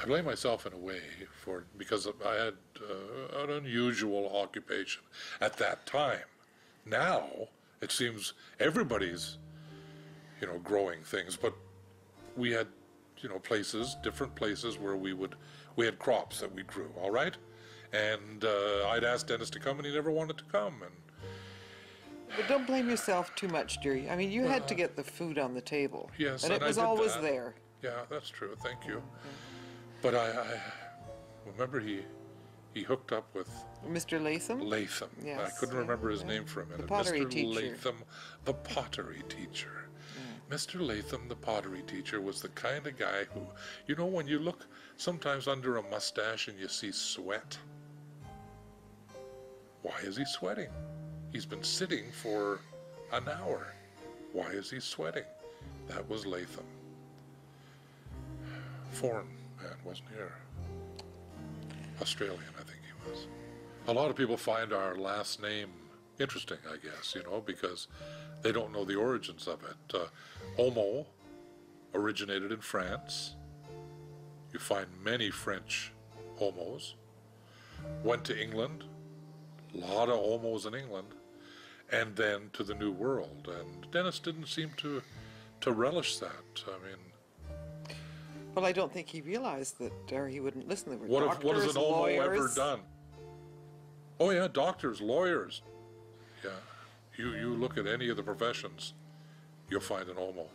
I blame myself in a way because I had an unusual occupation at that time. Now it seems everybody's growing things, but we had different places where we had crops that we grew. All right, and I'd asked Dennis to come, and he never wanted to come. And But don't blame yourself too much, dearie. I mean, you had to get the food on the table. yes, and it I was did always that. there. Yeah, that's true. Thank you. But I remember he hooked up with Mr. Latham? Latham. Yes, I couldn't remember his name for a minute. The pottery Mr. teacher. Latham, the pottery teacher. Mr. Latham, the pottery teacher, was the kind of guy who, when you look sometimes under a mustache and you see sweat, why is he sweating? He's been sitting for an hour. Why is he sweating? That was Latham. Foreign man, wasn't he? Australian, I think he was. A lot of people find our last name interesting, I guess, because they don't know the origins of it. Homo originated in France. You find many French homos. Went to England. A lot of homos in England. And then to the New World. And Dennis didn't seem to relish that. I mean, Well, I don't think he realized that, or he wouldn't listen. There were what doctors, has an homo lawyers. ever done? Oh yeah, doctors, lawyers. Yeah, you look at any of the professions, you'll find an homo.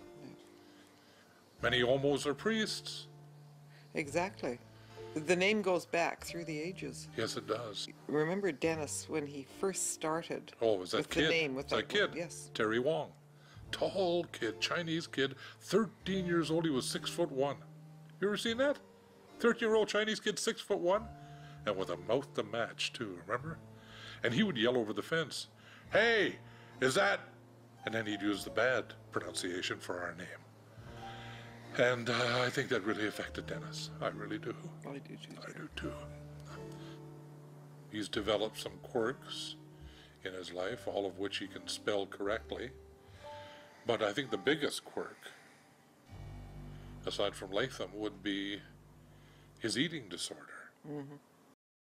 Many homos are priests. Exactly. The name goes back through the ages. Yes, it does. Remember Dennis when he first started? Oh, was that with kid? The name, with that kid? Yes. Terry Wong. Tall kid, Chinese kid, 13 years old. He was 6'1". You ever seen that? 13-year-old Chinese kid, 6'1", and with a mouth to match too. Remember? And he would yell over the fence, "Hey, is that?" And then he'd use the bad pronunciation for our name. And I think that really affected Dennis. I really do. I do too. I do too. He's developed some quirks in his life, all of which he can spell correctly. But I think the biggest quirk, aside from Latham, would be his eating disorder.